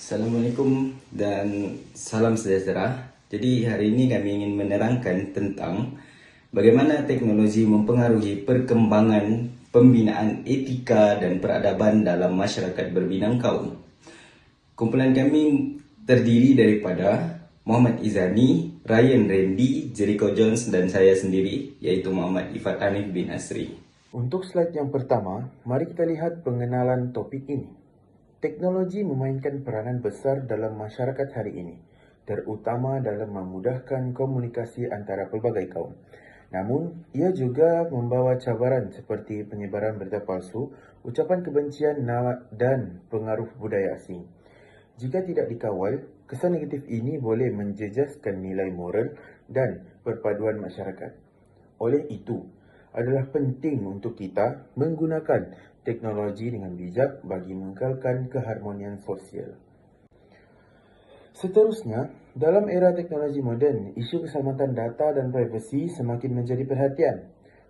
Assalamualaikum dan salam sejahtera. Jadi hari ini kami ingin menerangkan tentang bagaimana teknologi mempengaruhi perkembangan pembinaan etika dan peradaban dalam masyarakat berbinang kaum. Kumpulan kami terdiri daripada Muhammad Izani, Ryan Randy, Jericho Jones dan saya sendiri, yaitu Muhammad Ifat Hanif bin Asri. Untuk slide yang pertama, mari kita lihat pengenalan topik ini. Teknologi memainkan peranan besar dalam masyarakat hari ini, terutama dalam memudahkan komunikasi antara pelbagai kaum. Namun, ia juga membawa cabaran seperti penyebaran berita palsu, ucapan kebencian dan pengaruh budaya asing. Jika tidak dikawal, kesan negatif ini boleh menjejaskan nilai moral dan perpaduan masyarakat. Oleh itu, adalah penting untuk kita menggunakan teknologi dengan bijak bagi mengekalkan keharmonian sosial. Seterusnya, dalam era teknologi moden, isu keselamatan data dan privasi semakin menjadi perhatian.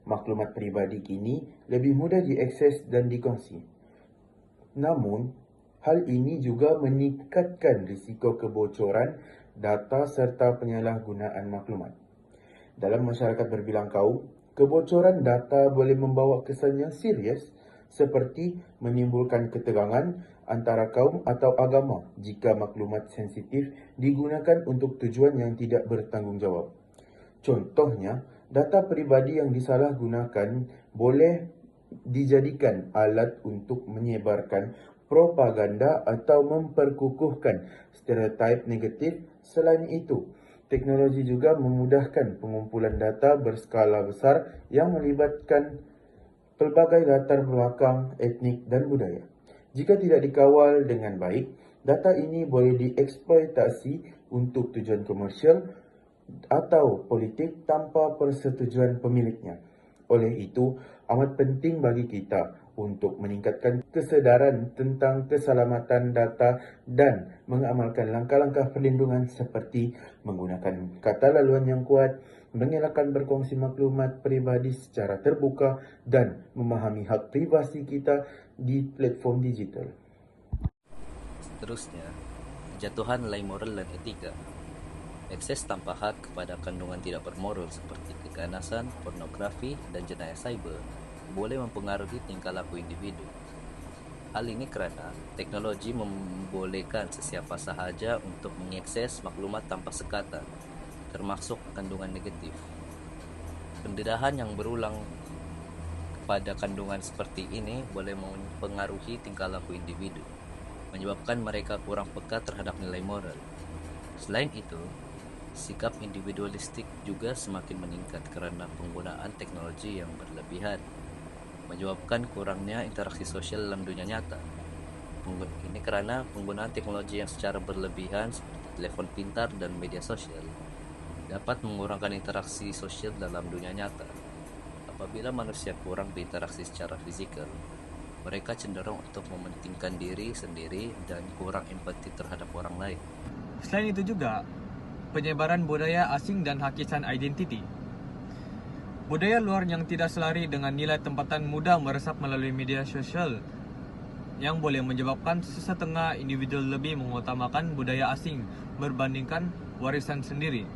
Maklumat peribadi kini lebih mudah diakses dan dikongsi. Namun, hal ini juga meningkatkan risiko kebocoran data serta penyalahgunaan maklumat. Dalam masyarakat berbilang kaum, kebocoran data boleh membawa kesan yang serius seperti menimbulkan ketegangan antara kaum atau agama jika maklumat sensitif digunakan untuk tujuan yang tidak bertanggungjawab. Contohnya, data peribadi yang disalahgunakan boleh dijadikan alat untuk menyebarkan propaganda atau memperkukuhkan stereotip negatif. Selain itu, teknologi juga memudahkan pengumpulan data berskala besar yang melibatkan pelbagai latar belakang etnik dan budaya. Jika tidak dikawal dengan baik, data ini boleh dieksploitasi untuk tujuan komersial atau politik tanpa persetujuan pemiliknya. Oleh itu, amat penting bagi kita untuk meningkatkan kesedaran tentang keselamatan data dan mengamalkan langkah-langkah perlindungan seperti menggunakan kata laluan yang kuat, mengelakkan berkongsi maklumat peribadi secara terbuka, dan memahami hak privasi kita di platform digital. Seterusnya, kejatuhan nilai moral dan etika. Akses tanpa hak kepada kandungan tidak bermoral seperti keganasan, pornografi, dan jenayah cyber boleh mempengaruhi tingkah laku individu. Hal ini karena teknologi membolehkan sesiapa sahaja untuk mengakses maklumat tanpa sekatan, termasuk kandungan negatif. Pendedahan yang berulang kepada kandungan seperti ini boleh mempengaruhi tingkah laku individu, menyebabkan mereka kurang peka terhadap nilai moral. Selain itu, sikap individualistik juga semakin meningkat karena penggunaan teknologi yang berlebihan, menyebabkan kurangnya interaksi sosial dalam dunia nyata. Ini karena penggunaan teknologi yang secara berlebihan seperti telepon pintar dan media sosial dapat mengurangkan interaksi sosial dalam dunia nyata. Apabila manusia kurang berinteraksi secara fisikal, mereka cenderung untuk mementingkan diri sendiri dan kurang empati terhadap orang lain. Selain itu juga, penyebaran budaya asing dan hakikat identiti. Budaya luar yang tidak selari dengan nilai tempatan mudah meresap melalui media sosial yang boleh menyebabkan sesetengah individu lebih mengutamakan budaya asing berbandingkan warisan sendiri.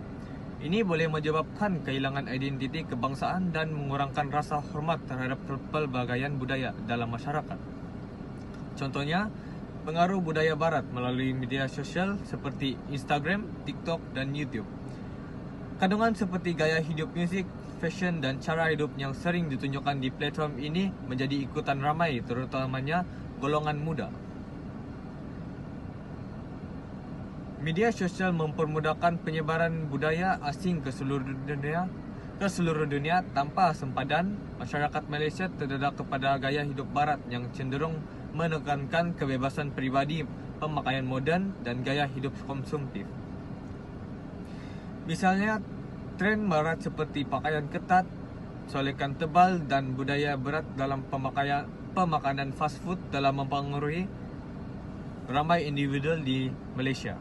Ini boleh menyebabkan kehilangan identiti kebangsaan dan mengurangkan rasa hormat terhadap pelbagaian budaya dalam masyarakat. Contohnya, pengaruh budaya barat melalui media sosial seperti Instagram, TikTok, dan YouTube. Kandungan seperti gaya hidup musik, fashion, dan cara hidup yang sering ditunjukkan di platform ini menjadi ikutan ramai, terutamanya golongan muda. Media sosial mempermudahkan penyebaran budaya asing ke seluruh dunia tanpa sempadan. Masyarakat Malaysia terdedah kepada gaya hidup barat yang cenderung menekankan kebebasan pribadi, pemakaian moden, dan gaya hidup konsumtif. Misalnya, tren barat seperti pakaian ketat, solekan tebal, dan budaya berat dalam pemakanan fast food dalam mempengaruhi ramai individu di Malaysia.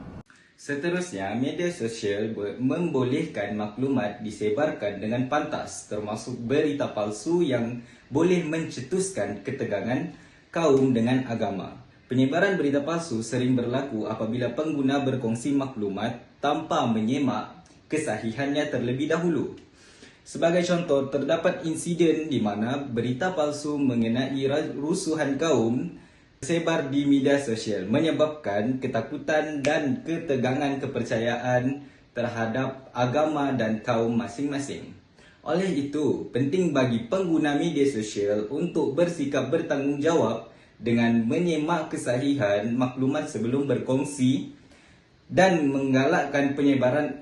Seterusnya, media sosial membolehkan maklumat disebarkan dengan pantas, termasuk berita palsu yang boleh mencetuskan ketegangan kaum dengan agama. Penyebaran berita palsu sering berlaku apabila pengguna berkongsi maklumat tanpa menyemak kesahihannya terlebih dahulu. Sebagai contoh, terdapat insiden di mana berita palsu mengenai rusuhan kaum tersebar di media sosial menyebabkan ketakutan dan ketegangan kepercayaan terhadap agama dan kaum masing-masing. Oleh itu, penting bagi pengguna media sosial untuk bersikap bertanggungjawab dengan menyemak kesahihan maklumat sebelum berkongsi dan mengelakkan penyebaran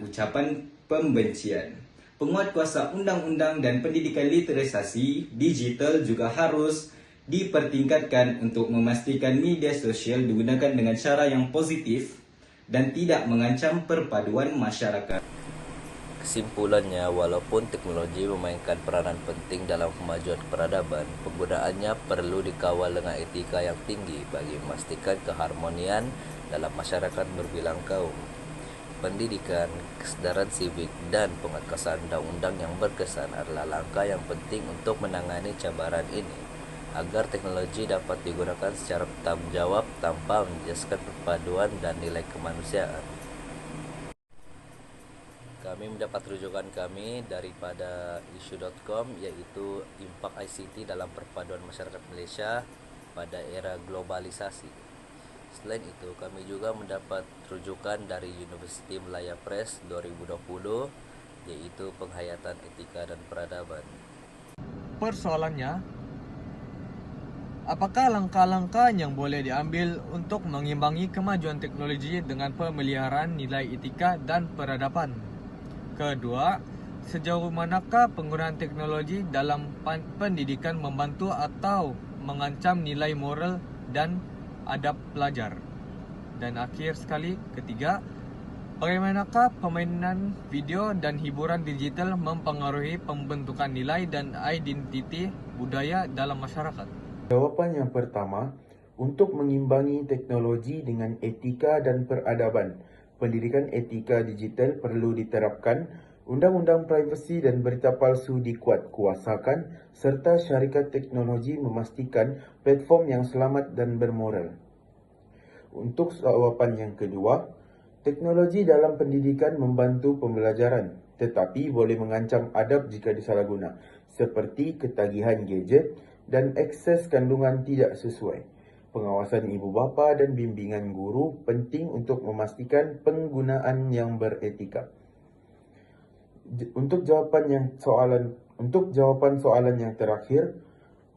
ucapan pembencian. Penguatkuasa undang-undang dan pendidikan literasi digital juga harus dipertingkatkan untuk memastikan media sosial digunakan dengan cara yang positif dan tidak mengancam perpaduan masyarakat. Kesimpulannya, walaupun teknologi memainkan peranan penting dalam kemajuan peradaban, penggunaannya perlu dikawal dengan etika yang tinggi bagi memastikan keharmonian dalam masyarakat berbilang kaum. Pendidikan, kesedaran sivik, dan penguatkuasaan undang-undang yang berkesan adalah langkah yang penting untuk menangani cabaran ini, agar teknologi dapat digunakan secara bertanggung jawab tanpa menjejaskan perpaduan dan nilai kemanusiaan. Kami mendapat rujukan kami daripada isu.com, yaitu impak ICT dalam perpaduan masyarakat Malaysia pada era globalisasi. Selain itu, kami juga mendapat rujukan dari Universiti Malaya Press 2020, yaitu penghayatan etika dan peradaban. Persoalannya, apakah langkah-langkah yang boleh diambil untuk mengimbangi kemajuan teknologi dengan pemeliharaan nilai etika dan peradaban? Kedua, sejauh manakah penggunaan teknologi dalam pendidikan membantu atau mengancam nilai moral dan adab pelajar? Dan akhir sekali, ketiga, bagaimanakah permainan video dan hiburan digital mempengaruhi pembentukan nilai dan identiti budaya dalam masyarakat? Jawapan yang pertama, untuk mengimbangi teknologi dengan etika dan peradaban, pendidikan etika digital perlu diterapkan, undang-undang privasi dan berita palsu dikuatkuasakan, serta syarikat teknologi memastikan platform yang selamat dan bermoral. Untuk jawapan yang kedua, teknologi dalam pendidikan membantu pembelajaran, tetapi boleh mengancam adab jika disalahguna, seperti ketagihan gadget dan akses kandungan tidak sesuai. Pengawasan ibu bapa dan bimbingan guru penting untuk memastikan penggunaan yang beretika. Untuk jawapan soalan yang terakhir,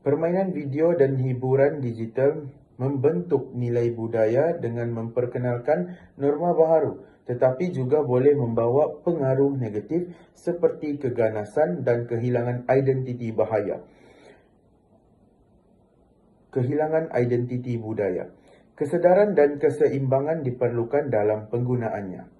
permainan video dan hiburan digital membentuk nilai budaya dengan memperkenalkan norma baharu, tetapi juga boleh membawa pengaruh negatif seperti keganasan dan kehilangan identiti budaya. Kesedaran dan keseimbangan diperlukan dalam penggunaannya.